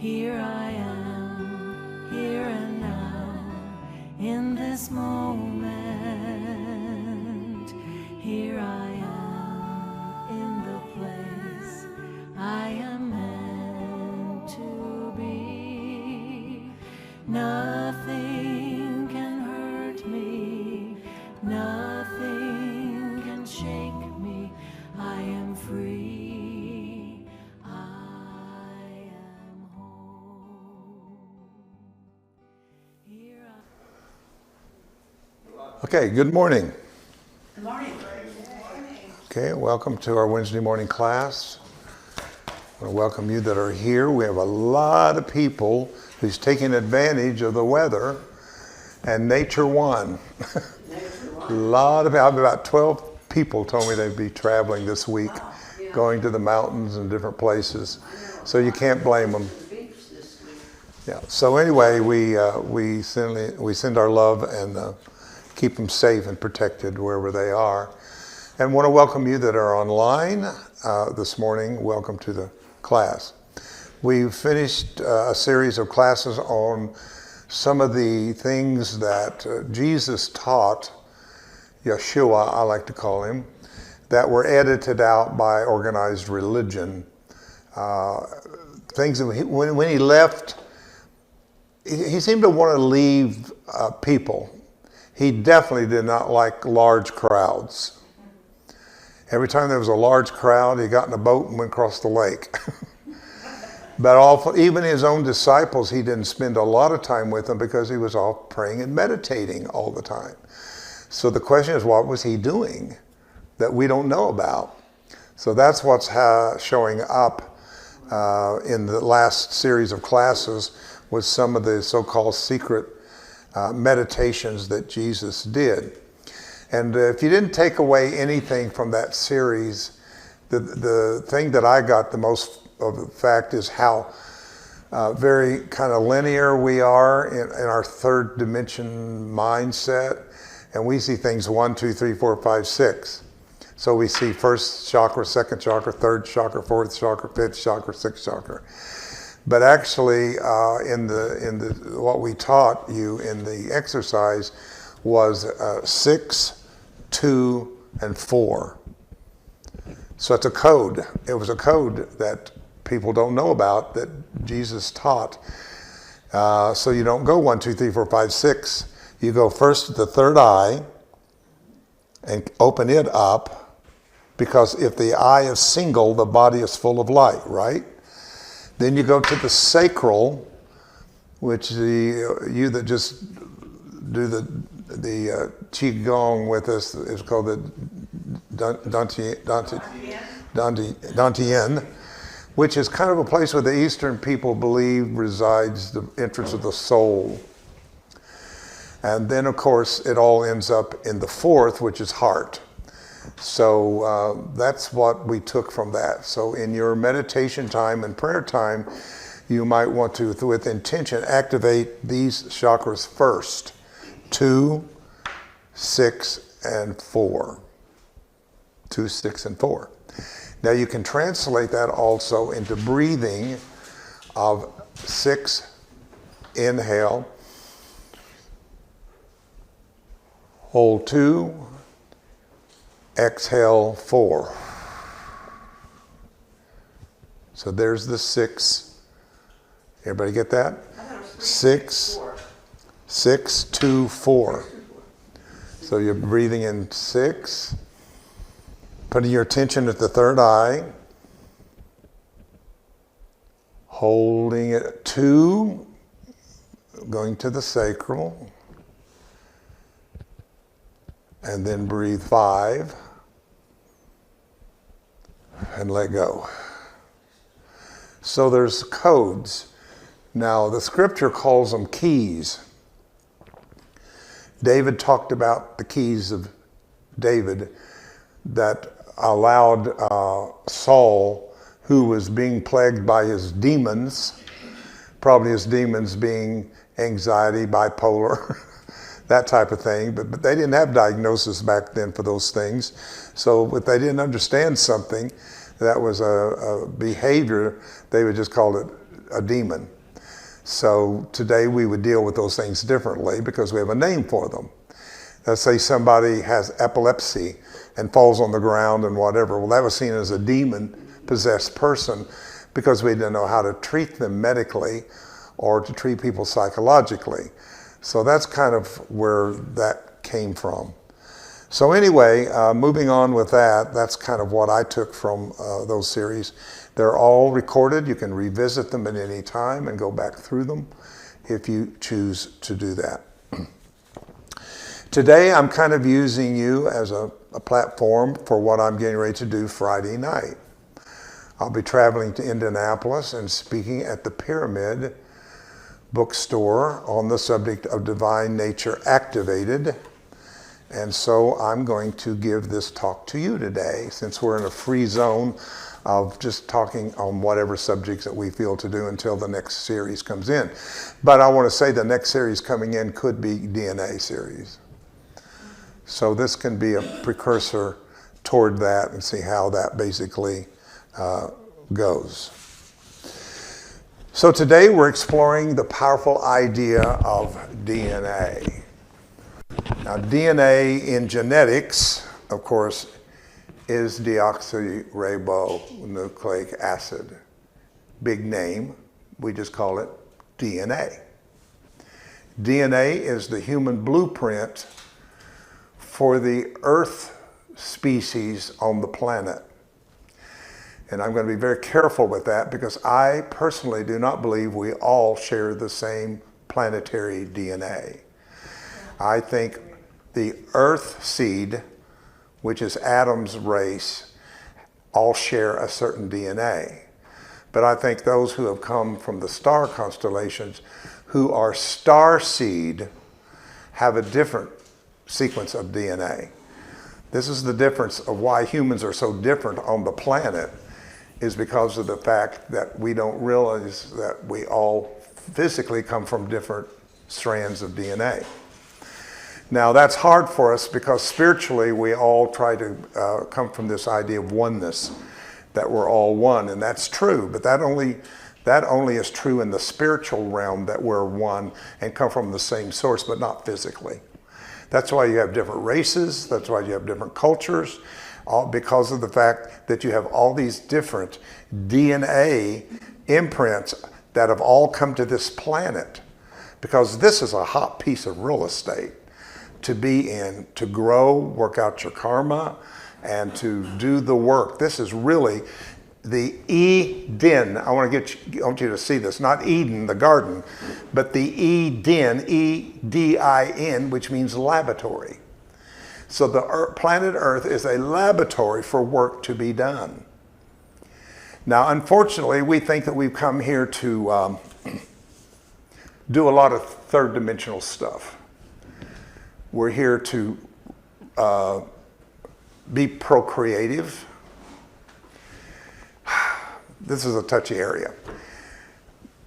Here I am, here and now, in this moment. Here I am, in the place I am meant to be. Nothing can hurt me, nothing can shake me. I am free, I am home. Here Okay, good morning. Good morning. Okay, welcome to our Wednesday morning class. I want to welcome you that are here. We have a lot of people who's taking advantage of the weather and nature won. A lot of about 12 people told me they'd be traveling this week, going to the mountains and different places. So you can't blame them. Yeah. So anyway, we send our love and keep them safe and protected wherever they are. And want to welcome you that are online this morning. Welcome to the class. We've finished a series of classes on some of the things that Jesus taught, Yeshua, I like to call him, that were edited out by organized religion. Things that when he left, he seemed to want to leave people. He definitely did not like large crowds. Every time there was a large crowd, he got in a boat and went across the lake. But even his own disciples, he didn't spend a lot of time with them because he was off praying and meditating all the time. So the question is, what was he doing that we don't know about? So that's what's showing up in the last series of classes with some of the so-called secret meditations that Jesus did. And if you didn't take away anything from that series, the thing that I got the most of the fact is how very kind of linear we are in our third dimension mindset. And we see things 1, 2, 3, 4, 5, 6. So we see first chakra, second chakra, third chakra, fourth chakra, fifth chakra, sixth chakra. But actually, in the what we taught you in the exercise was 6, 2, and 4. So it's a code. It was a code that people don't know about that Jesus taught. So you don't go 1, 2, 3, 4, 5, 6. You go first to the third eye and open it up, because if the eye is single, the body is full of light, right? Then you go to the sacral, which you that just do the Qigong with us is called the Dantian, which is kind of a place where the Eastern people believe resides the entrance of the soul. And then, of course, it all ends up in the fourth, which is heart. So that's what we took from that. So in your meditation time and prayer time, you might want to, with intention, activate these chakras first. 2, 6, and 4. 2, 6, and 4. Now you can translate that also into breathing of 6, inhale, hold 2, exhale 4. So there's the 6. Everybody get that? 6, 6, 2, 4. So you're breathing in 6, putting your attention at the third eye, holding it at 2, going to the sacral, and then breathe 5 and let go. So there's codes. Now the scripture calls them keys. David talked about the keys of David that allowed Saul, who was being plagued by his demons, probably his demons being anxiety, bipolar, that type of thing, but they didn't have diagnosis back then for those things. So if they didn't understand something that was a behavior, they would just call it a demon. So today we would deal with those things differently because we have a name for them. Let's say somebody has epilepsy and falls on the ground and whatever. Well, that was seen as a demon-possessed person because we didn't know how to treat them medically or to treat people psychologically. So that's kind of where that came from. So anyway, moving on with that, that's kind of what I took from those series. They're all recorded. You can revisit them at any time and go back through them if you choose to do that. Today, I'm kind of using you as a platform for what I'm getting ready to do Friday night. I'll be traveling to Indianapolis and speaking at the Pyramid bookstore on the subject of divine nature activated. And so I'm going to give this talk to you today, since we're in a free zone of just talking on whatever subjects that we feel to do until the next series comes in. But I want to say the next series coming in could be DNA series. So this can be a precursor toward that and see how that basically goes. So today we're exploring the powerful idea of DNA. Now, DNA in genetics, of course, is deoxyribonucleic acid. Big name, we just call it DNA. DNA is the human blueprint for the Earth species on the planet. And I'm going to be very careful with that because I personally do not believe we all share the same planetary DNA. I think the Earth seed, which is Adam's race, all share a certain DNA. But I think those who have come from the star constellations, who are star seed, have a different sequence of DNA. This is the difference of why humans are so different on the planet, is because of the fact that we don't realize that we all physically come from different strands of DNA. Now that's hard for us because spiritually we all try to come from this idea of oneness, that we're all one, and that's true, but that only is true in the spiritual realm, that we're one and come from the same source, but not physically. That's why you have different races, that's why you have different cultures, all because of the fact that you have all these different DNA imprints that have all come to this planet, because this is a hot piece of real estate to be in, to grow, work out your karma, and to do the work. This is really the Eden. I want you to see this, not Eden, the garden, but the Eden, E-D-I-N, which means laboratory. So the planet Earth is a laboratory for work to be done. Now, unfortunately, we think that we've come here to do a lot of third dimensional stuff. We're here to be procreative. This is a touchy area.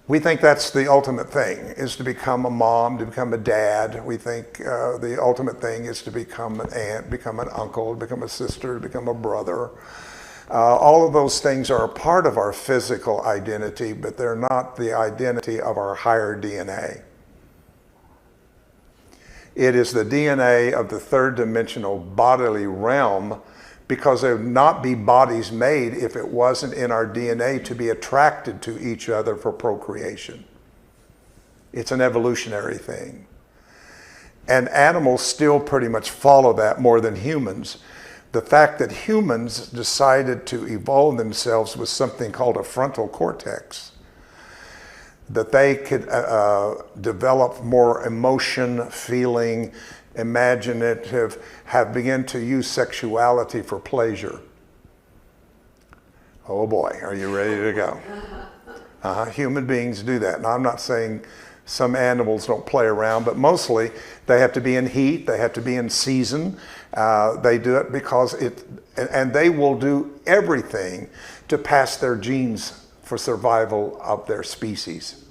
We think that's the ultimate thing, is to become a mom, to become a dad. We think the ultimate thing is to become an aunt, become an uncle, become a sister, become a brother. All of those things are a part of our physical identity, but they're not the identity of our higher DNA. It is the DNA of the third dimensional bodily realm, because there would not be bodies made if it wasn't in our DNA to be attracted to each other for procreation. It's an evolutionary thing. And animals still pretty much follow that more than humans. The fact that humans decided to evolve themselves with something called a frontal cortex, that they could develop more emotion, feeling, imaginative, have begun to use sexuality for pleasure. Oh boy, are you ready to go? Human beings do that. Now, I'm not saying some animals don't play around, but mostly they have to be in heat, they have to be in season. They do it because and they will do everything to pass their genes for survival of their species.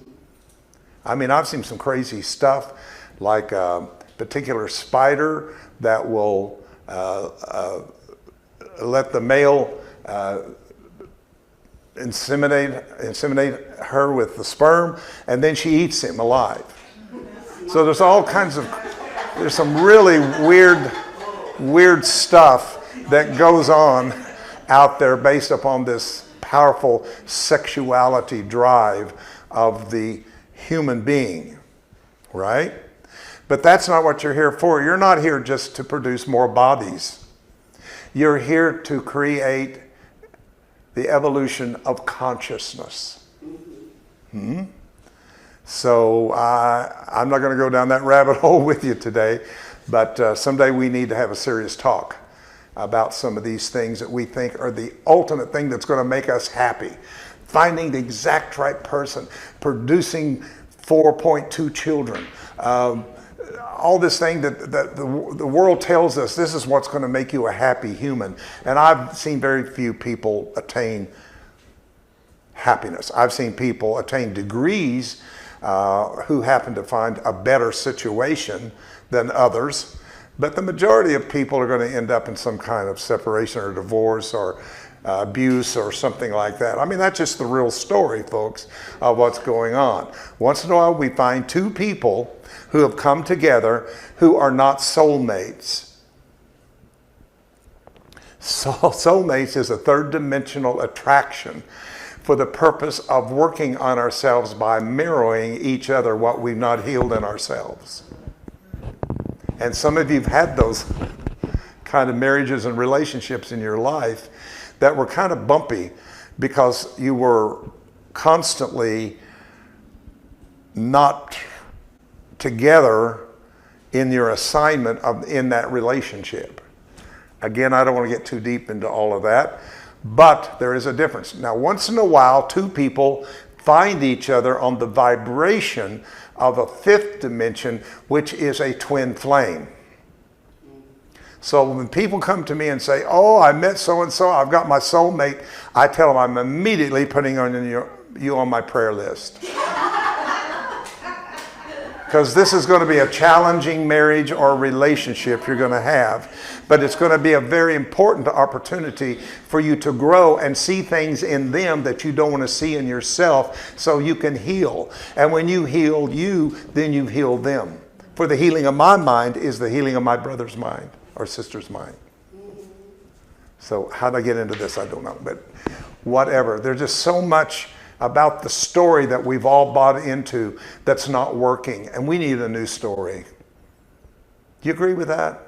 I mean, I've seen some crazy stuff, like particular spider that will let the male inseminate her with the sperm, and then she eats him alive. So there's all kinds of, there's some really weird stuff that goes on out there based upon this powerful sexuality drive of the human being, right? But that's not what you're here for. You're not here just to produce more bodies. You're here to create the evolution of consciousness. So I'm not going to go down that rabbit hole with you today, but someday we need to have a serious talk about some of these things that we think are the ultimate thing that's going to make us happy. Finding the exact right person, producing 4.2 children, all this thing that the world tells us this is what's going to make you a happy human. And I've seen very few people attain happiness. I've seen people attain degrees who happen to find a better situation than others. But the majority of people are going to end up in some kind of separation or divorce or abuse or something like that. I mean, that's just the real story, folks, of what's going on. Once in a while, we find two people who have come together who are not soulmates. Soulmates is a third dimensional attraction for the purpose of working on ourselves by mirroring each other what we've not healed in ourselves. And some of you have had those kind of marriages and relationships in your life that were kind of bumpy because you were constantly not together in your assignment in that relationship. Again, I don't want to get too deep into all of that, but there is a difference. Now, once in a while, two people find each other on the vibration of a fifth dimension, which is a twin flame. So when people come to me and say, oh, I met so-and-so, I've got my soulmate, I tell them I'm immediately putting you on my prayer list. Because this is going to be a challenging marriage or relationship you're going to have. But it's going to be a very important opportunity for you to grow and see things in them that you don't want to see in yourself so you can heal. And when you heal you, then you've healed them. For the healing of my mind is the healing of my brother's mind or sister's mind. So how did I get into this? I don't know. But whatever. There's just so much about the story that we've all bought into that's not working, and we need a new story. Do you agree with that?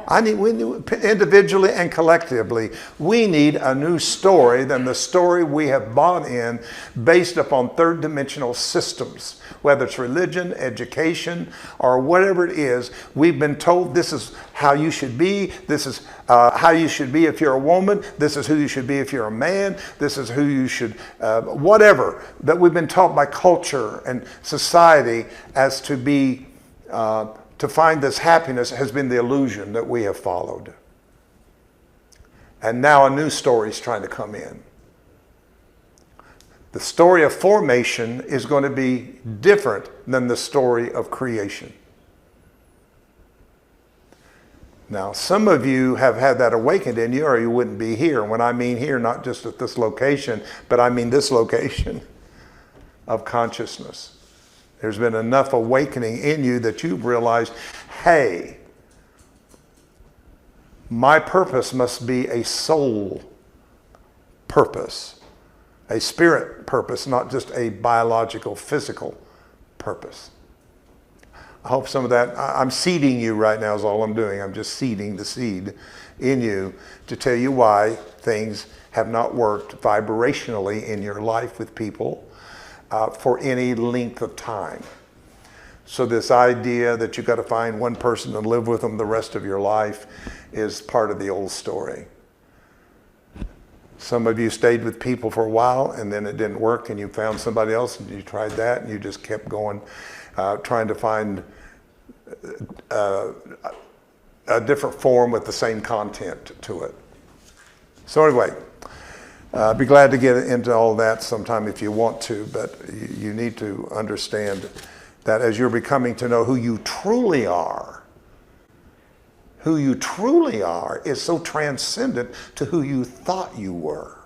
We individually and collectively, we need a new story than the story we have bought in based upon third dimensional systems. Whether it's religion, education, or whatever it is, we've been told this is how you should be. This is how you should be if you're a woman. This is who you should be if you're a man. This is who you should, whatever, that we've been taught by culture and society as to be, to find this happiness has been the illusion that we have followed. And now a new story is trying to come in. The story of formation is going to be different than the story of creation. Now, some of you have had that awakened in you or you wouldn't be here. When I mean here, not just at this location, but I mean this location of consciousness. There's been enough awakening in you that you've realized, hey, my purpose must be a soul purpose, a spirit purpose, not just a biological, physical purpose. I hope some of that, I'm seeding you right now is all I'm doing. I'm just seeding the seed in you to tell you why things have not worked vibrationally in your life with people for any length of time. So this idea that you've got to find one person and live with them the rest of your life is part of the old story. Some of you stayed with people for a while and then it didn't work and you found somebody else and you tried that and you just kept going, trying to find a different form with the same content to it. So anyway, be glad to get into all that sometime if you want to, but you need to understand that as you're becoming to know who you truly are is so transcendent to who you thought you were.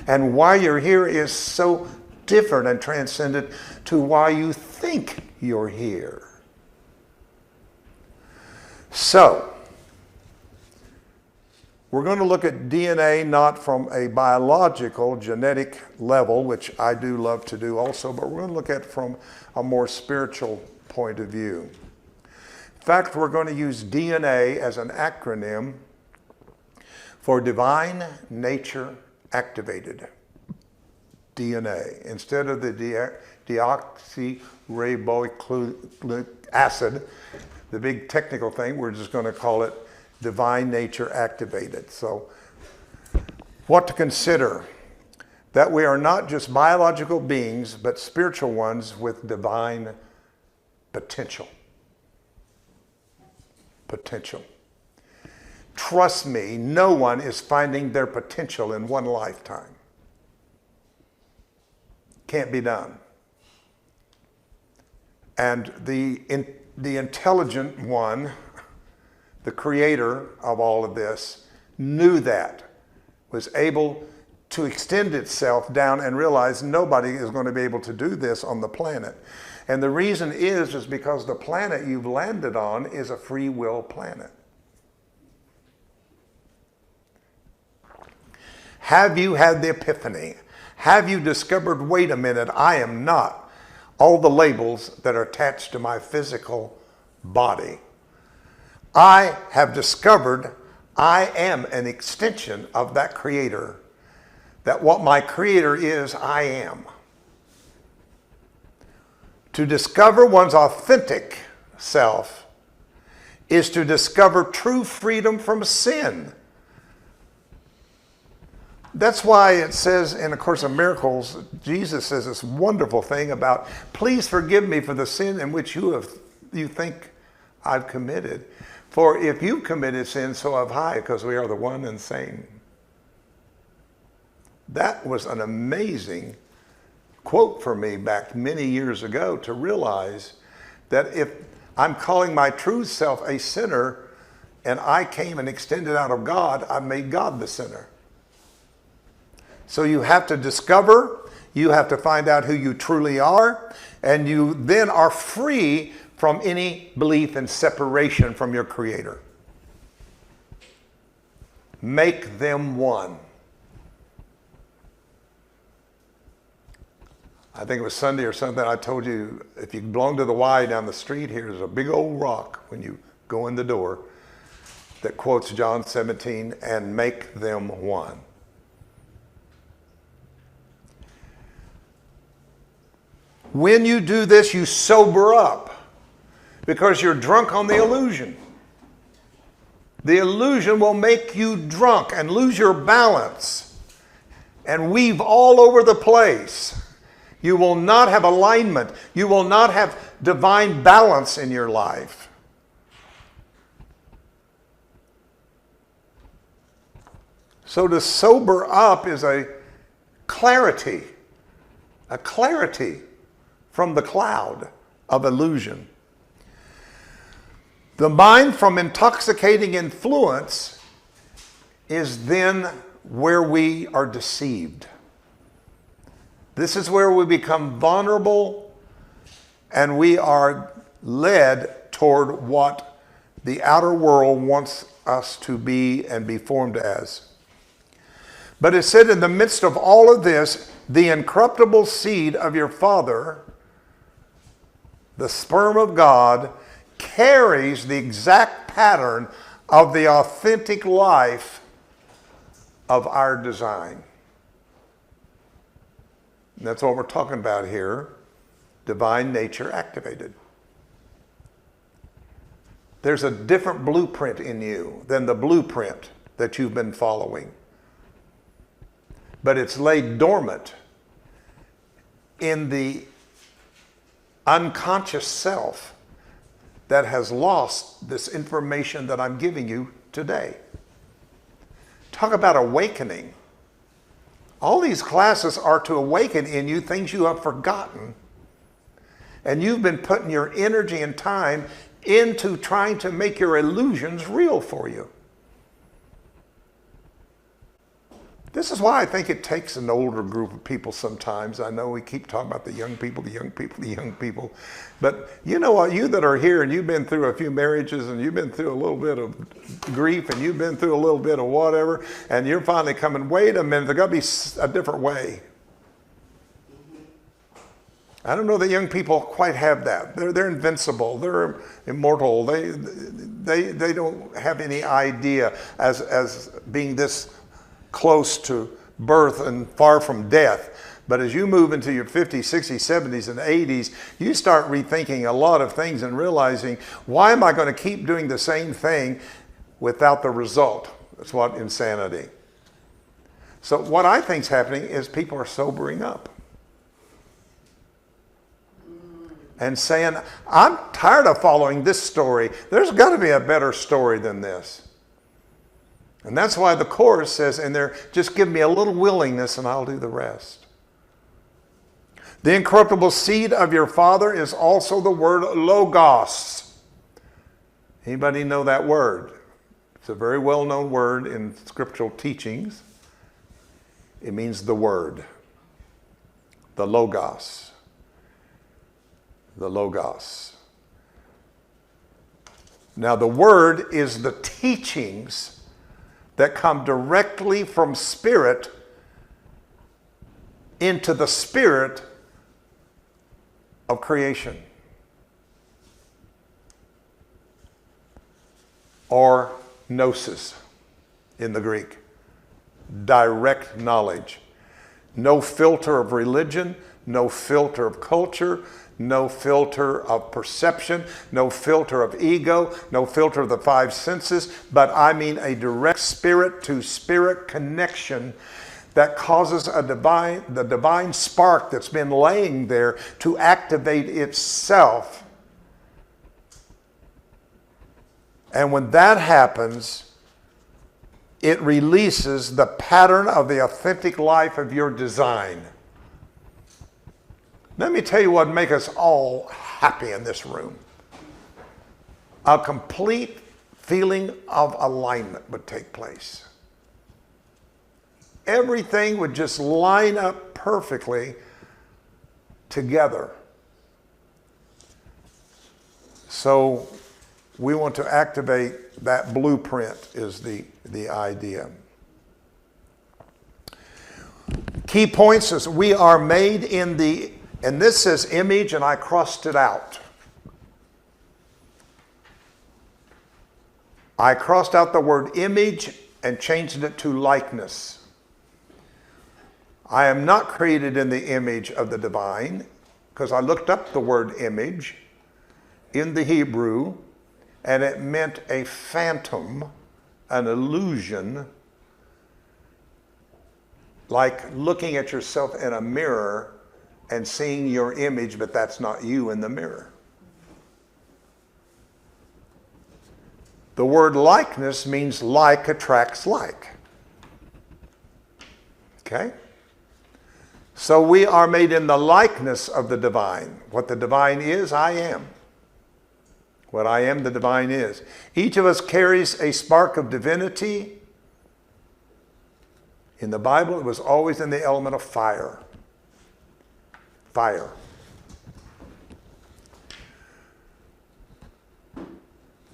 And why you're here is so different and transcendent to why you think you're here. So, we're going to look at DNA not from a biological, genetic level, which I do love to do also, but we're going to look at it from a more spiritual point of view. In fact, we're going to use DNA as an acronym for Divine Nature Activated. DNA. Instead of the deoxyribonucleic acid, the big technical thing, we're just going to call it Divine Nature Activated. So, what to consider? That we are not just biological beings, but spiritual ones with divine potential. Potential. Trust me, no one is finding their potential in one lifetime. Can't be done. And the intelligent one, the creator of all of this, knew that, was able to extend itself down and realize nobody is going to be able to do this on the planet. And the reason is because the planet you've landed on is a free will planet. Have you had the epiphany? Have you discovered, wait a minute, I am not all the labels that are attached to my physical body. I have discovered I am an extension of that creator. That what my creator is, I am. To discover one's authentic self is to discover true freedom from sin. That's why it says in A Course in Miracles, Jesus says this wonderful thing about, please forgive me for the sin in which you think I've committed. For if you've committed sin, so have I, because we are the one and same. That was an amazing quote for me back many years ago, to realize that if I'm calling my true self a sinner and I came and extended out of God, I made God the sinner. So you have to discover, you have to find out who you truly are, and you then are free from any belief in separation from your Creator. Make them one. I think it was Sunday or something, I told you, if you belong to the Y down the street here, there's a big old rock when you go in the door that quotes John 17, and make them one. When you do this, you sober up because you're drunk on the illusion. The illusion will make you drunk and lose your balance and weave all over the place. You will not have alignment. You will not have divine balance in your life. So to sober up is a clarity from the cloud of illusion. The mind from intoxicating influence is then where we are deceived. This is where we become vulnerable and we are led toward what the outer world wants us to be and be formed as. But it said, in the midst of all of this, the incorruptible seed of your Father, the sperm of God, carries the exact pattern of the authentic life of our design. And that's what we're talking about here. Divine nature activated. There's a different blueprint in you than the blueprint that you've been following. But it's laid dormant in the unconscious self that has lost this information that I'm giving you today. Talk about awakening. All these classes are to awaken in you things you have forgotten. And you've been putting your energy and time into trying to make your illusions real for you. This is why I think it takes an older group of people sometimes. I know we keep talking about the young people, the young people, the young people. But you know what, you that are here and you've been through a few marriages and you've been through a little bit of grief and you've been through a little bit of whatever, and you're finally coming, wait a minute, there's got to be a different way. I don't know that young people quite have that. They're invincible. They're immortal. They don't have any idea as being this close to birth and far from death. But as you move into your 50s, 60s, 70s, and 80s, you start rethinking a lot of things and realizing, why am I going to keep doing the same thing without the result? That's what insanity. So what I think is happening is people are sobering up and saying, I'm tired of following this story. There's got to be a better story than this. And that's why the chorus says in there, just give me a little willingness and I'll do the rest. The incorruptible seed of your father is also the word logos. Anybody know that word? It's a very well-known word in scriptural teachings. It means the word, the logos. The logos. Now the word is the teachings that come directly from spirit into the spirit of creation. Or gnosis in the Greek. Direct knowledge. No filter of religion, no filter of culture, no filter of perception, no filter of ego, no filter of the five senses, but I mean a direct spirit to spirit connection that causes the divine spark that's been laying there to activate itself. And when that happens, it releases the pattern of the authentic life of your design. Let me tell you what would make us all happy in this room. A complete feeling of alignment would take place. Everything would just line up perfectly together. So we want to activate that blueprint is the idea. Key points is we are made in the, and this says image and I crossed it out. I crossed out the word image and changed it to likeness. I am not created in the image of the divine, because I looked up the word image in the Hebrew, and it meant a phantom, an illusion, like looking at yourself in a mirror and seeing your image, but that's not you in the mirror. The word likeness means like attracts like. Okay? So we are made in the likeness of the divine. What the divine is, I am. What I am, the divine is. Each of us carries a spark of divinity. In the Bible, it was always in the element of fire. Fire.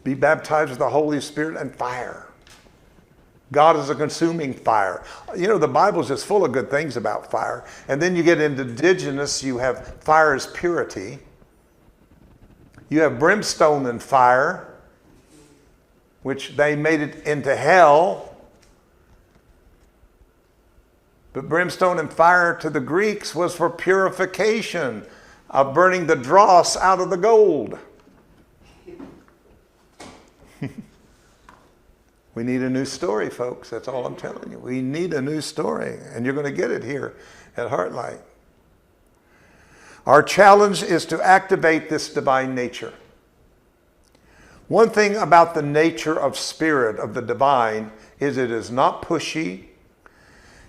Be baptized with the Holy Spirit and fire. God is a consuming fire. You know, the Bible is just full of good things about fire. And then you get into indigenous, you have fire as purity. You have brimstone and fire, which they made it into hell. But brimstone and fire to the Greeks was for purification of burning the dross out of the gold. We need a new story, folks. That's all I'm telling you. We need a new story, and you're going to get it here at HeartLight. Our challenge is to activate this divine nature. One thing about the nature of spirit, of the divine, is it is not pushy,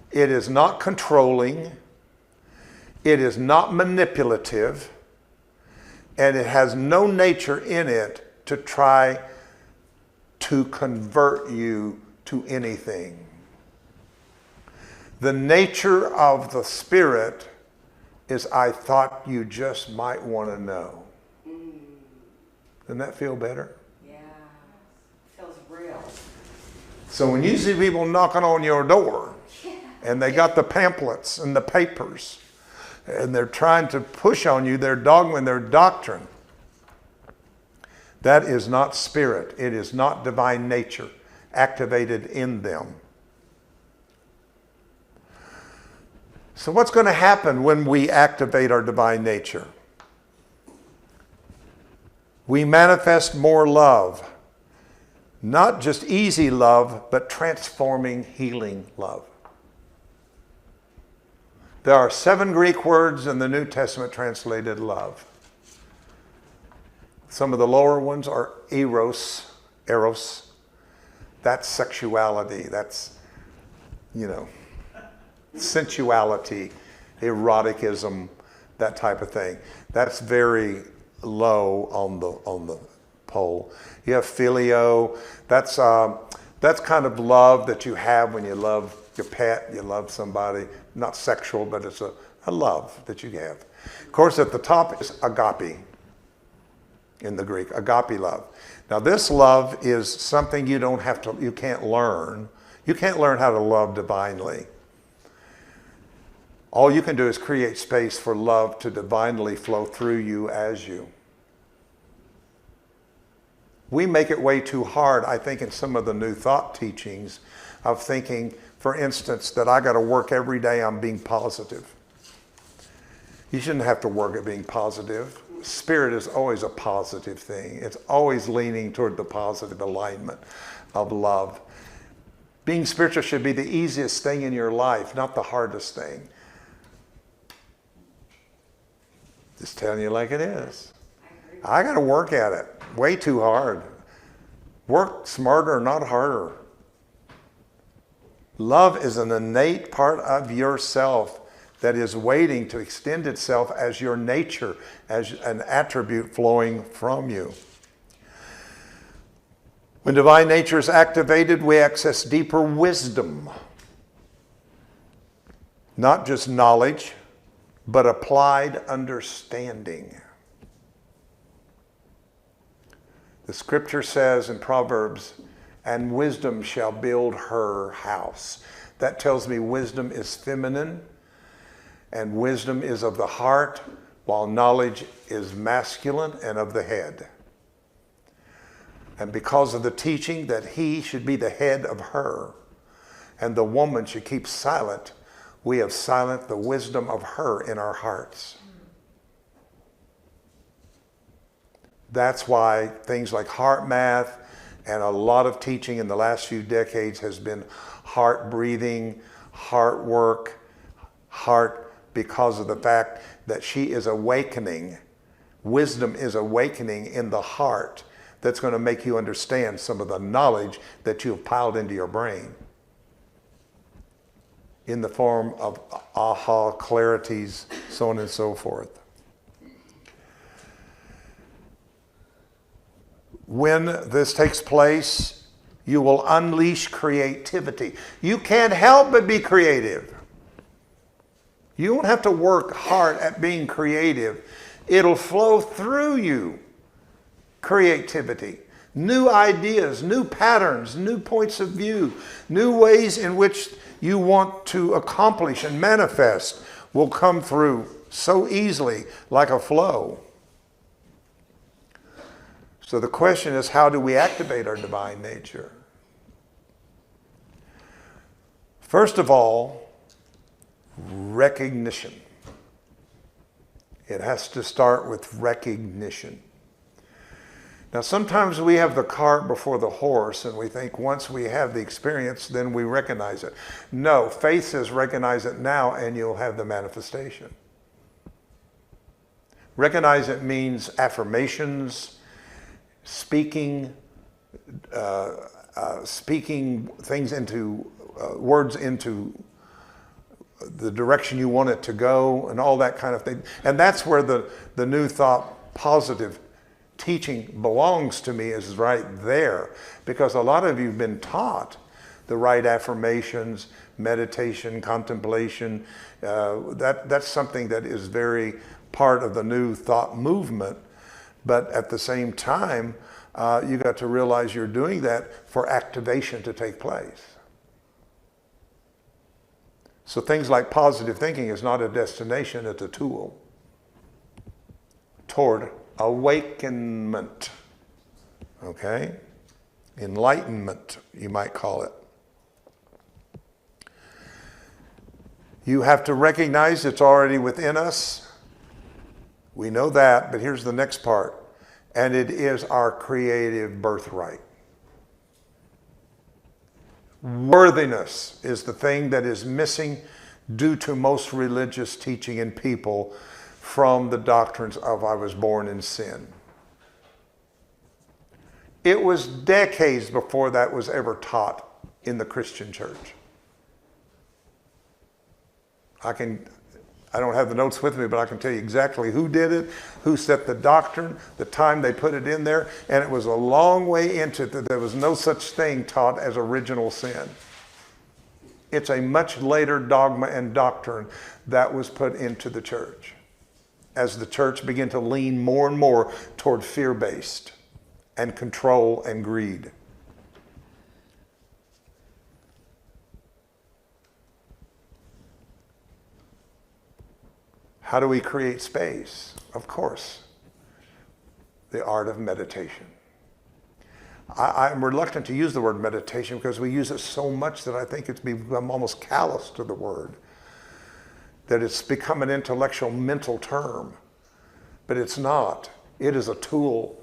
it is not controlling, it is not manipulative, and it has no nature in it to try to convert you to anything. The nature of the Spirit is, I thought you just might want to know. Doesn't that feel better? Yeah. Feels real. So when you see people knocking on your door, and they got the pamphlets and the papers, and they're trying to push on you their dogma and their doctrine, that is not spirit. It is not divine nature activated in them. So what's going to happen when we activate our divine nature? We manifest more love. Not just easy love, but transforming, healing love. There are 7 Greek words in the New Testament translated love. Some of the lower ones are eros. That's sexuality. That's, sensuality, eroticism, that type of thing. That's very low on the pole. You have phileo. That's kind of love that you have when you love your pet, you love somebody. Not sexual, but it's a love that you have. Of course, at the top is agape in the Greek, agape love. Now, this love is something you can't learn. You can't learn how to love divinely. All you can do is create space for love to divinely flow through you as you. We make it way too hard, I think, in some of the New Thought teachings of thinking, for instance, that I got to work every day on being positive. You shouldn't have to work at being positive. Spirit is always a positive thing. It's always leaning toward the positive alignment of love. Being spiritual should be the easiest thing in your life, not the hardest thing. Just telling you like it is. I got to work at it way too hard. Work smarter, not harder. Love is an innate part of yourself that is waiting to extend itself as your nature, as an attribute flowing from you. When divine nature is activated, we access deeper wisdom. Not just knowledge, but applied understanding. The scripture says in Proverbs, and wisdom shall build her house. That tells me wisdom is feminine, and wisdom is of the heart, while knowledge is masculine and of the head. And because of the teaching that he should be the head of her, and the woman should keep silent, we have silenced the wisdom of her in our hearts. That's why things like heart math and a lot of teaching in the last few decades has been heart breathing, heart work, heart, because of the fact that she is awakening. Wisdom is awakening in the heart that's going to make you understand some of the knowledge that you have piled into your brain in the form of aha, clarities, so on and so forth. When this takes place, you will unleash creativity. You can't help but be creative. You don't have to work hard at being creative. It'll flow through you. Creativity. New ideas, new patterns, new points of view, new ways in which you want to accomplish and manifest will come through so easily, like a flow. So the question is, how do we activate our divine nature? First of all, recognition. It has to start with recognition. Now, sometimes we have the cart before the horse, and we think once we have the experience, then we recognize it. No, faith says recognize it now, and you'll have the manifestation. Recognize it means affirmations, speaking things into words into the direction you want it to go, and all that kind of thing. And that's where the New Thought positive teaching belongs to me, is right there, because a lot of you have been taught the right affirmations, meditation, contemplation. That's something that is very part of the new thought movement. But at the same time, you got to realize you're doing that for activation to take place. So things like positive thinking is not a destination, it's a tool toward awakenment. Okay? Enlightenment, you might call it. You have to recognize it's already within us. We know that, but here's the next part. And it is our creative birthright. Worthiness is the thing that is missing due to most religious teaching in people from the doctrines of I was born in sin. It was decades before that was ever taught in the Christian church. I don't have the notes with me, but I can tell you exactly who did it, who set the doctrine, the time they put it in there, and it was a long way into it that there was no such thing taught as original sin. It's a much later dogma and doctrine that was put into the church as the church began to lean more and more toward fear-based and control and greed. How do we create space? Of course, the art of meditation. I'm reluctant to use the word meditation because we use it so much that I think it's become almost callous to the word, that it's become an intellectual, mental term. But it's not. It is a tool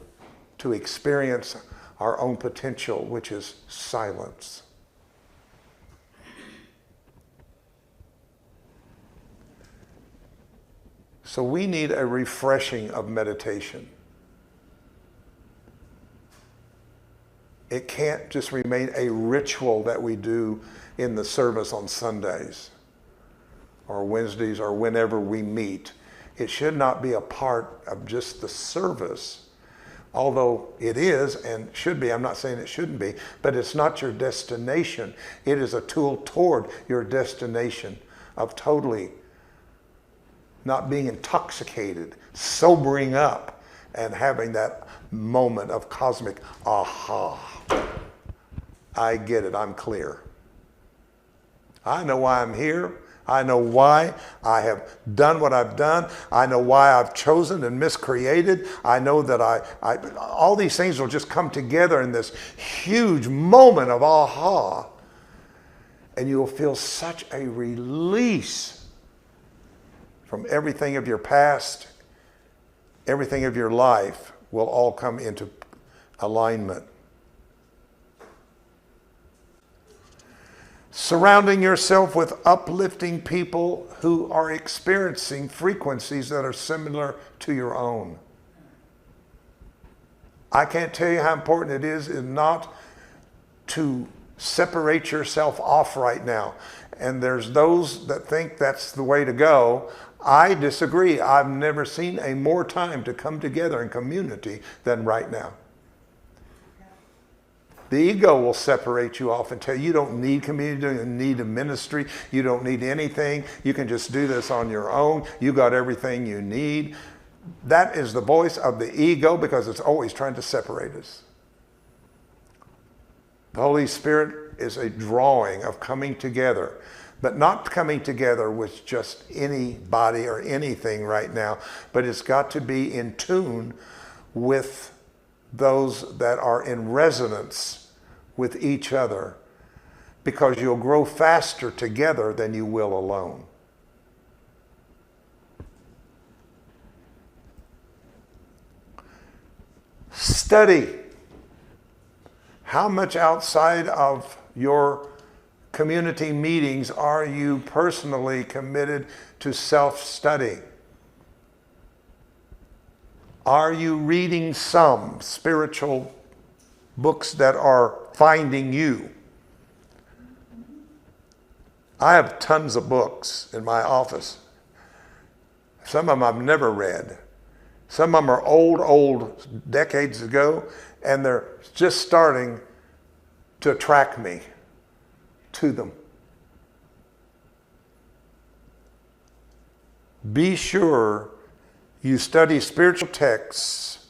to experience our own potential, which is silence. So we need a refreshing of meditation. It can't just remain a ritual that we do in the service on Sundays or Wednesdays or whenever we meet. It should not be a part of just the service, although it is and should be. I'm not saying it shouldn't be, but it's not your destination. It is a tool toward your destination of totally not being intoxicated, sobering up, and having that moment of cosmic aha. I get it, I'm clear. I know why I'm here. I know why I have done what I've done. I know why I've chosen and miscreated. I know that all these things will just come together in this huge moment of aha. And you will feel such a release from everything of your past, everything of your life will all come into alignment. Surrounding yourself with uplifting people who are experiencing frequencies that are similar to your own. I can't tell you how important it is not to separate yourself off right now. And there's those that think that's the way to go. I disagree. I've never seen a more time to come together in community than right now. The ego will separate you off and tell you you don't need community, you don't need a ministry, you don't need anything. You can just do this on your own. You got everything you need. That is the voice of the ego because it's always trying to separate us. The Holy Spirit is a drawing of coming together, but not coming together with just anybody or anything right now, but it's got to be in tune with those that are in resonance with each other, because you'll grow faster together than you will alone. Study. How much outside of your community meetings are you personally committed to self-study? Are you reading some spiritual books that are finding you? I have tons of books in my office. Some of them I've never read. Some of them are old, decades ago, and they're just starting to attract me to them. Be sure you study spiritual texts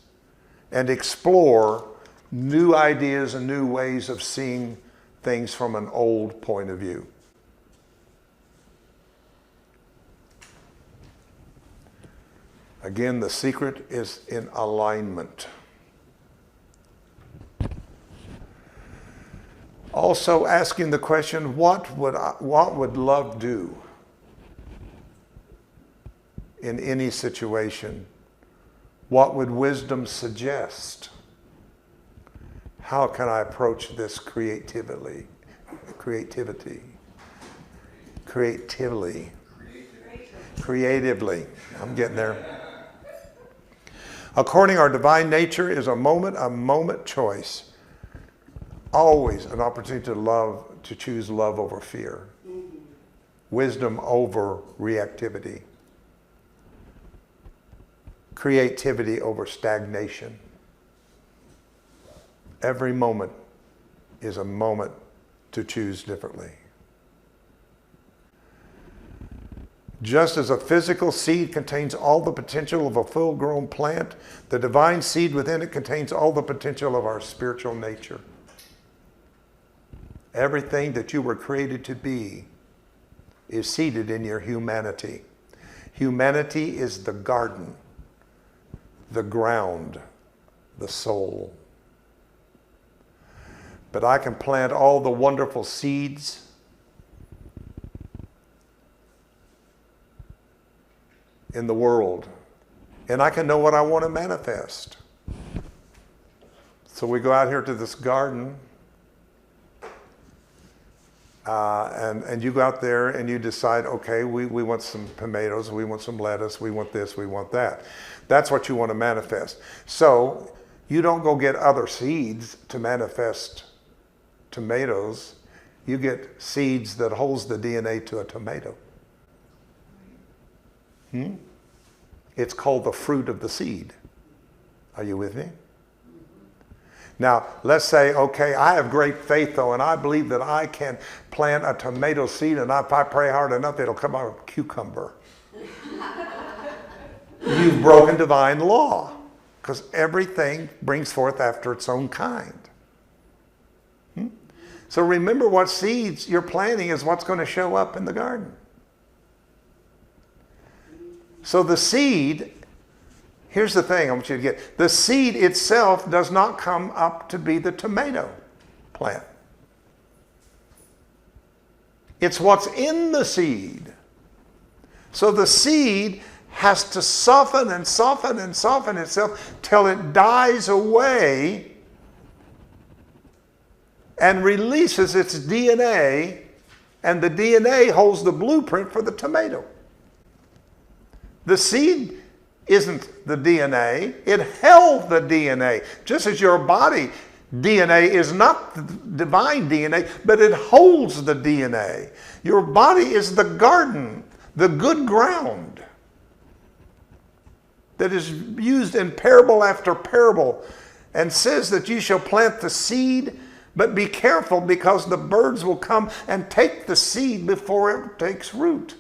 and explore new ideas and new ways of seeing things from an old point of view. Again, the secret is in alignment. Also asking the question, what would love do in any situation? What would wisdom suggest? How can I approach this creatively? I'm getting there. According our divine nature is a moment choice. Always an opportunity to love, to choose love over fear. Wisdom over reactivity. Creativity over stagnation. Every moment is a moment to choose differently. Just as a physical seed contains all the potential of a full-grown plant, the divine seed within it contains all the potential of our spiritual nature. Everything that you were created to be is seated in your humanity. Humanity is the garden, the ground, the soul. But I can plant all the wonderful seeds in the world, and I can know what I want to manifest. So we go out here to this garden, and you go out there and you decide, okay, we want some tomatoes, we want some lettuce, we want this, we want that. That's what you want to manifest. So you don't go get other seeds to manifest tomatoes. You get seeds that holds the DNA to a tomato. It's called the fruit of the seed. Are you with me? Now, let's say, okay, I have great faith though, and I believe that I can plant a tomato seed, and if I pray hard enough, it'll come out a cucumber. You've broken divine law, because everything brings forth after its own kind. So remember, what seeds you're planting is what's going to show up in the garden. So the seed, here's the thing I want you to get. The seed itself does not come up to be the tomato plant. It's what's in the seed. So the seed has to soften and soften and soften itself till it dies away and releases its DNA, and the DNA holds the blueprint for the tomato. The seed isn't the DNA, it held the DNA. Just as your body DNA is not the divine DNA, but it holds the DNA. Your body is the garden, the good ground that is used in parable after parable, and says that you shall plant the seed, but be careful because the birds will come and take the seed before it takes root.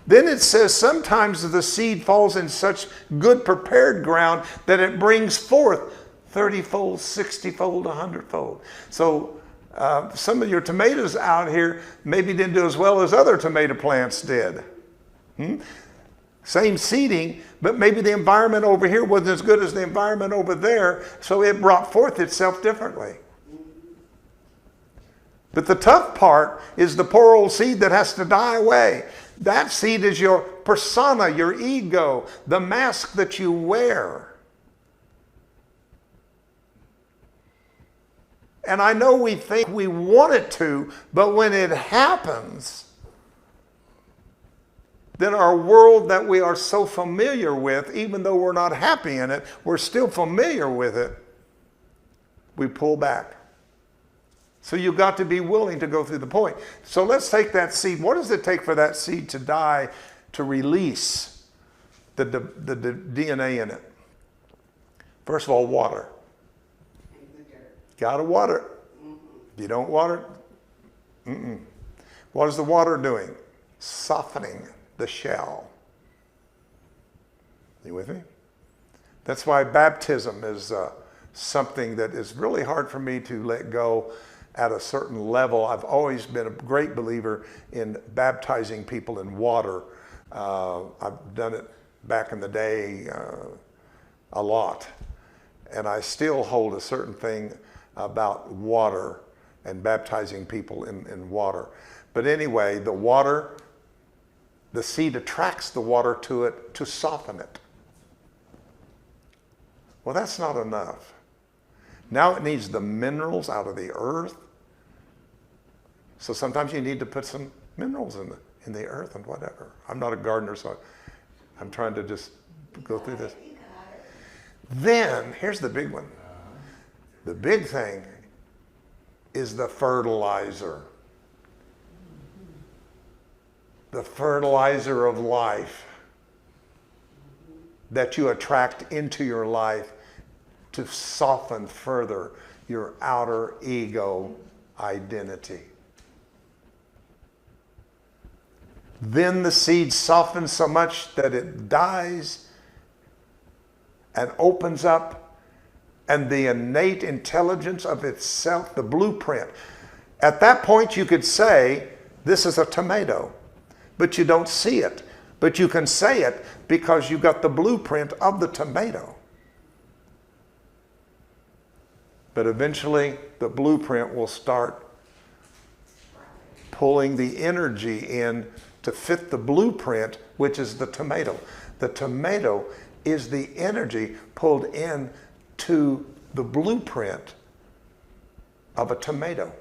Then it says sometimes the seed falls in such good prepared ground that it brings forth 30-fold, 60-fold, 100-fold. So some of your tomatoes out here maybe didn't do as well as other tomato plants did. Same seeding, but maybe the environment over here wasn't as good as the environment over there, so it brought forth itself differently. But the tough part is the poor old seed that has to die away. That seed is your persona, your ego, the mask that you wear. And I know we think we want it to, but when it happens, then our world that we are so familiar with, even though we're not happy in it, we're still familiar with it, we pull back. So you've got to be willing to go through the point. So let's take that seed. What does it take for that seed to die, to release the DNA in it? First of all, water. Got to water it. If you don't water it, what is the water doing? softening the shell. You with me? That's why baptism is something that is really hard for me to let go at a certain level. I've always been a great believer in baptizing people in water. I've done it back in the day a lot. And I still hold a certain thing about water and baptizing people in water. But anyway, the water, the seed attracts the water to it to soften it. Well, that's not enough. Now it needs the minerals out of the earth. So sometimes you need to put some minerals in the earth and whatever. I'm not a gardener, so I'm trying to just go through this. Then, here's the big one. The big thing is the fertilizer. The fertilizer of life that you attract into your life to soften further your outer ego identity. Then the seed softens so much that it dies and opens up, and the innate intelligence of itself, the blueprint. At that point you could say, this is a tomato, but you don't see it. But you can say it because you got the blueprint of the tomato. But eventually the blueprint will start pulling the energy in to fit the blueprint, which is the tomato. The tomato is the energy pulled in to the blueprint of a tomato.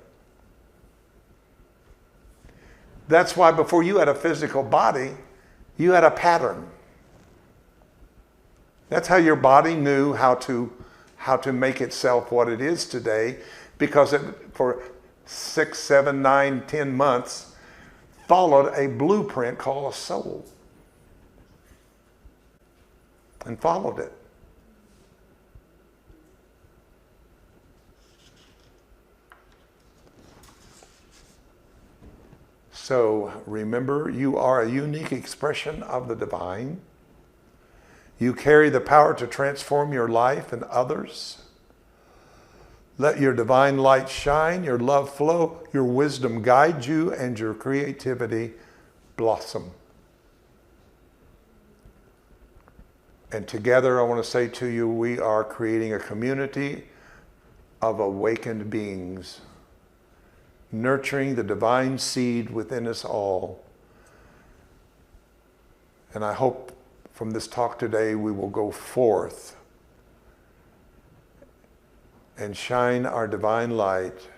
That's why before you had a physical body, you had a pattern. That's how your body knew how to make itself what it is today, because it, for 6, 7, 9, 10 months, followed a blueprint called a soul. And followed it. So remember, you are a unique expression of the divine. You carry the power to transform your life and others. Let your divine light shine, your love flow, your wisdom guide you, and your creativity blossom. And together, I want to say to you, we are creating a community of awakened beings, nurturing the divine seed within us all. And I hope from this talk today, we will go forth and shine our divine light,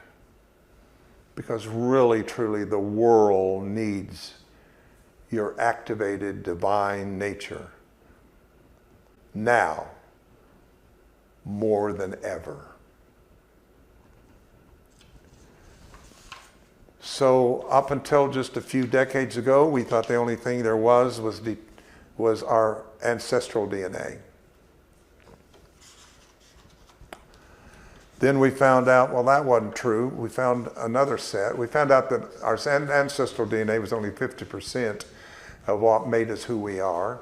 because really, truly, the world needs your activated divine nature. Now, more than ever. So up until just a few decades ago, we thought the only thing there was our ancestral DNA. Then we found out, well, that wasn't true. We found another set. We found out that our ancestral DNA was only 50% of what made us who we are.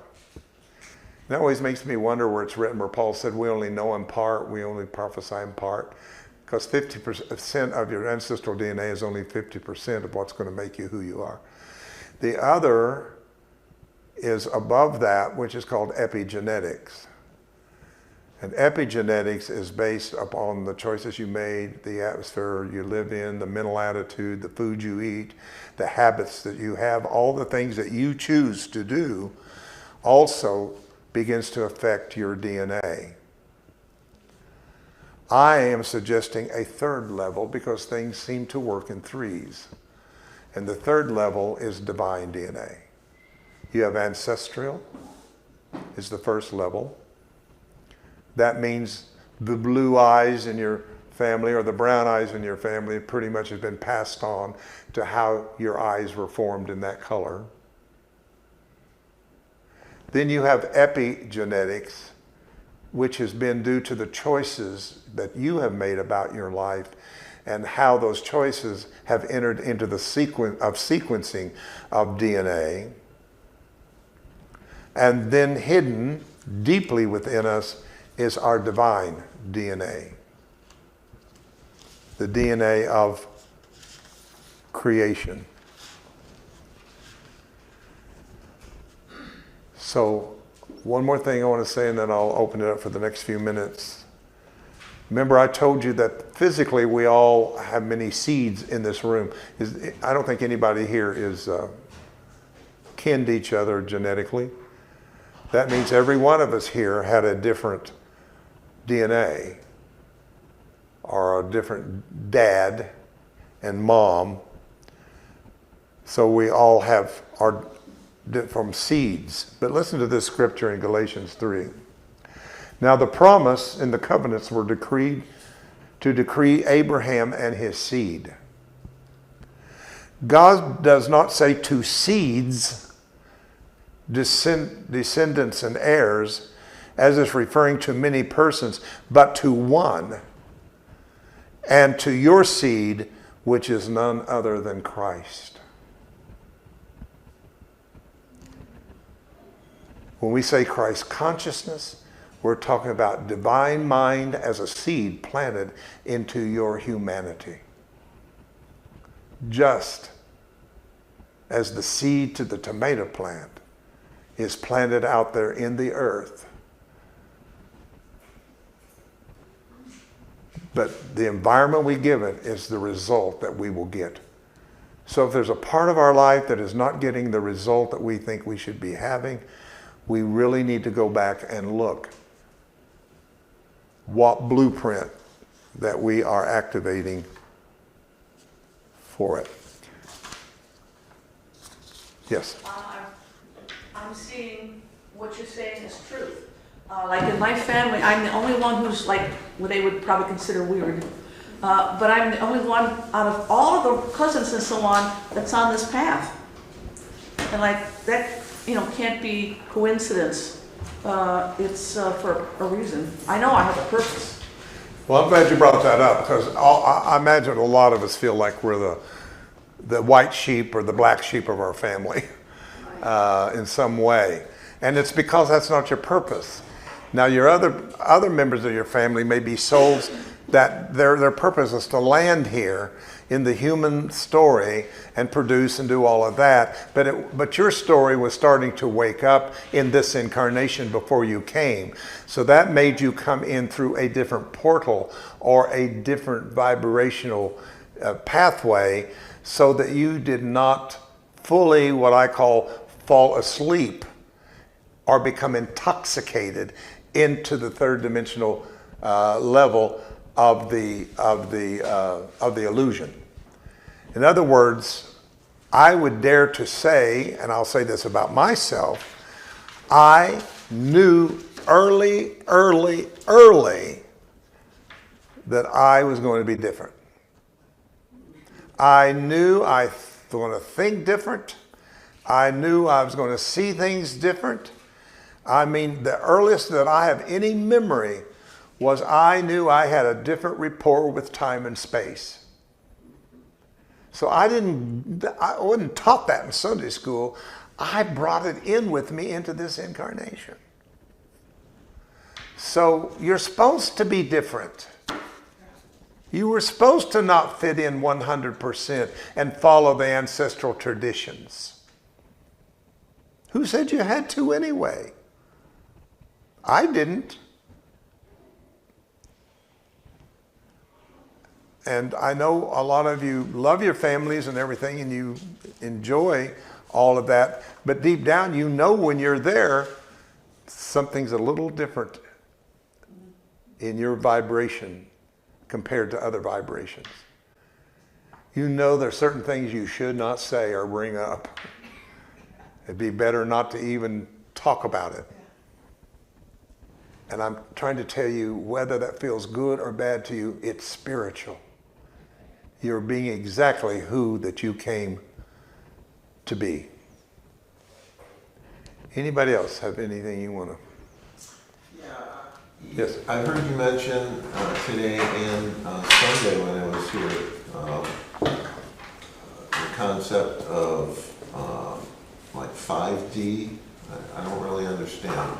That always makes me wonder where it's written, where Paul said, we only know in part, we only prophesy in part. Because 50% of your ancestral DNA is only 50% of what's going to make you who you are. The other is above that, which is called epigenetics. And epigenetics is based upon the choices you made, the atmosphere you live in, the mental attitude, the food you eat, the habits that you have, all the things that you choose to do also begins to affect your DNA. I am suggesting a third level because things seem to work in threes. And the third level is divine DNA. You have ancestral, is the first level. That means the blue eyes in your family or the brown eyes in your family pretty much has been passed on to how your eyes were formed in that color. Then you have epigenetics, which has been due to the choices that you have made about your life and how those choices have entered into the sequencing of DNA. And then hidden deeply within us is our divine DNA. The DNA of creation. So, one more thing I want to say, and then I'll open it up for the next few minutes. Remember, I told you that physically we all have many seeds in this room. I don't think anybody here is kin to each other genetically. That means every one of us here had a different DNA, or a different dad and mom. So we all have our from seeds. But listen to this scripture in Galatians 3. Now the promise and the covenants were decreed to decree Abraham and his seed. God does not say to seeds, descendants and heirs, as is referring to many persons, but to one, and to your seed, which is none other than Christ. When we say Christ consciousness, we're talking about divine mind as a seed planted into your humanity. Just as the seed to the tomato plant is planted out there in the earth. But the environment we give it is the result that we will get. So if there's a part of our life that is not getting the result that we think we should be having, we really need to go back and look what blueprint that we are activating for it. Yes? I'm seeing what you're saying is truth. Like in my family, I'm the only one who's like what they would probably consider weird. But I'm the only one out of all of the cousins and so on that's on this path. And like that, can't be coincidence. It's for a reason. I know I have a purpose. Well, I'm glad you brought that up, because I imagine a lot of us feel like we're the white sheep or the black sheep of our family in some way. And it's because that's not your purpose. Now, your other members of your family may be souls that their purpose is to land here in the human story and produce and do all of that. But your story was starting to wake up in this incarnation before you came. So that made you come in through a different portal or a different vibrational pathway, so that you did not fully, what I call, fall asleep or become intoxicated into the third dimensional level of the illusion. In other words, I would dare to say, and I'll say this about myself, I knew early that I was going to be different. I knew I was going to think different. I knew I was going to see things different. I mean, the earliest that I have any memory was I knew I had a different rapport with time and space. So I wasn't taught that in Sunday school. I brought it in with me into this incarnation. So you're supposed to be different. You were supposed to not fit in 100% and follow the ancestral traditions. Who said you had to anyway? I didn't. And I know a lot of you love your families and everything, and you enjoy all of that. But deep down, you know when you're there, something's a little different in your vibration compared to other vibrations. You know there's certain things you should not say or bring up. It'd be better not to even talk about it. And I'm trying to tell you, whether that feels good or bad to you, it's spiritual. You're being exactly who that you came to be. Anybody else have anything you want to? Yeah, Yes. I heard you mention today and Sunday when I was here the concept of like 5D. I don't really understand.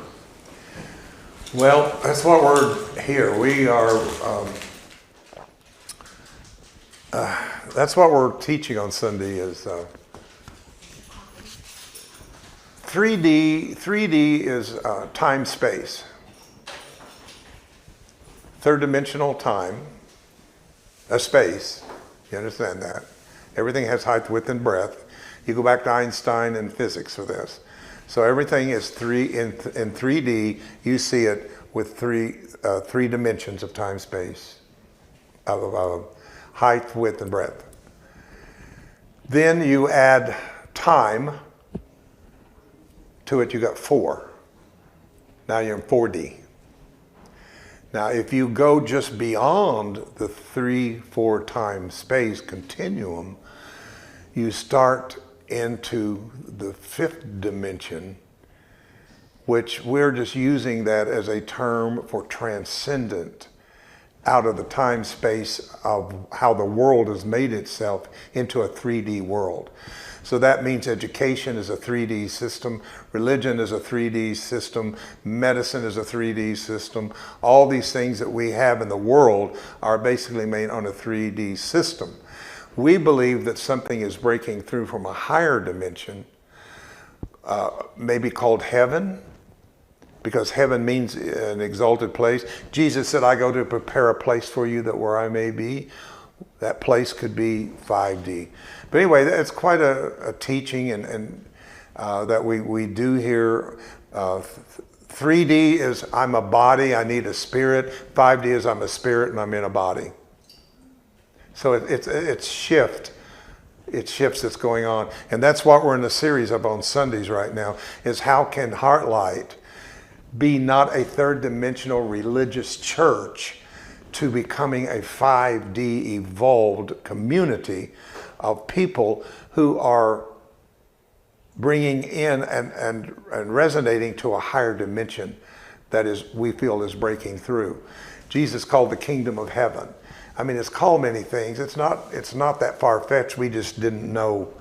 Well, that's what we're here. We are, that's what we're teaching on Sunday is 3D. 3D is time, space. Third dimensional time, a space. You understand that? Everything has height, width, and breadth. You go back to Einstein and physics for this. So everything is in 3D. You see it with three dimensions of time, space, of height, width, and breadth. Then you add time to it. You got 4. Now you're in 4D. Now, if you go just beyond the 3-4 time space continuum, you start into the 5th dimension, which we're just using that as a term for transcendent, out of the time space of how the world has made itself into a 3D world. So that means education is a 3D system, religion is a 3D system, medicine is a 3D system. All these things that we have in the world are basically made on a 3D system. We believe that something is breaking through from a higher dimension, maybe called heaven, because heaven means an exalted place. Jesus said, I go to prepare a place for you that where I may be. That place could be 5D. But anyway, it's quite a teaching and that we do here. 3D is I'm a body, I need a spirit. 5D is I'm a spirit and I'm in a body. So it's shifts that's going on. And that's what we're in a series of on Sundays right now, is how can HeartLight be not a third dimensional religious church to becoming a 5D evolved community of people who are bringing in and resonating to a higher dimension that is, we feel, is breaking through. Jesus called the kingdom of heaven. I mean, it's called many things. It's not that far-fetched. We just didn't know.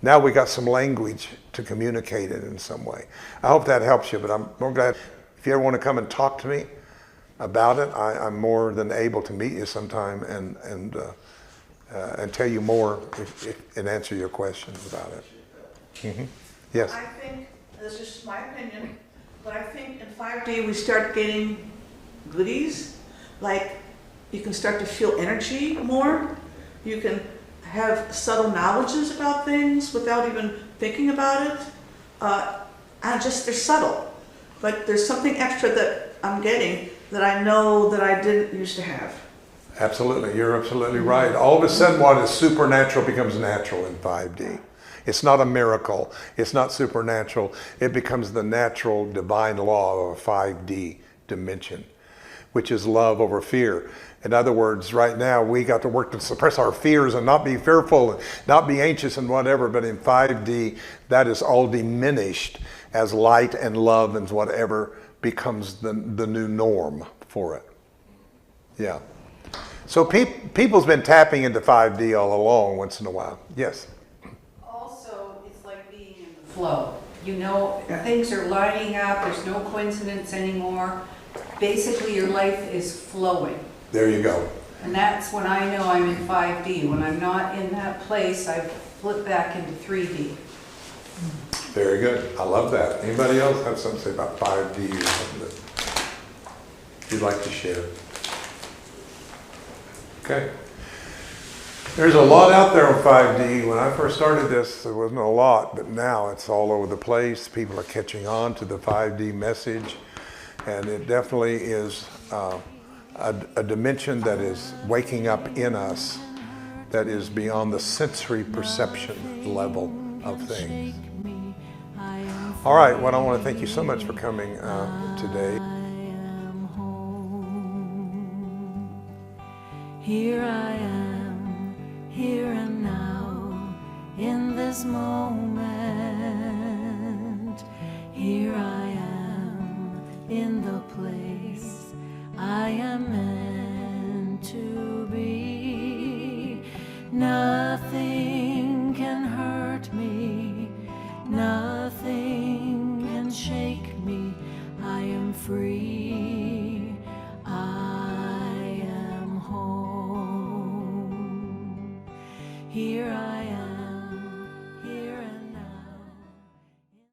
Now we got some language to communicate it in some way. I hope that helps you, but I'm more glad. If you ever want to come and talk to me about it, I'm more than able to meet you sometime and tell you more and answer your questions about it. Mm-hmm. Yes? I think, this is just my opinion, but I think in 5D we start getting goodies, like you can start to feel energy more. You can have subtle knowledges about things without even thinking about it. And just, they're subtle, but there's something extra that I'm getting that I know that I didn't used to have. Absolutely, you're absolutely right. All of a sudden what is supernatural becomes natural in 5D. It's not a miracle, it's not supernatural. It becomes the natural divine law of a 5D dimension, which is love over fear. In other words, right now we got to work to suppress our fears and not be fearful and not be anxious and whatever, but in 5D that is all diminished as light and love and whatever becomes the new norm for it. Yeah. So people's been tapping into 5D all along once in a while. Yes? Also, it's like being in the flow. You know, things are lining up, there's no coincidence anymore. Basically, your life is flowing. There you go. And that's when I know I'm in 5D. When I'm not in that place, I flip back into 3D. Very good. I love that. Anybody else have something to say about 5D or something that you'd like to share? Okay. There's a lot out there on 5D. When I first started this, there wasn't a lot, but now it's all over the place. People are catching on to the 5D message, and it definitely is a dimension that is waking up in us that is beyond the sensory perception level of things. All right, well, I want to thank you so much for coming today. Here I am, here and now, in this moment. Here I am, in the place free. I am home. Here I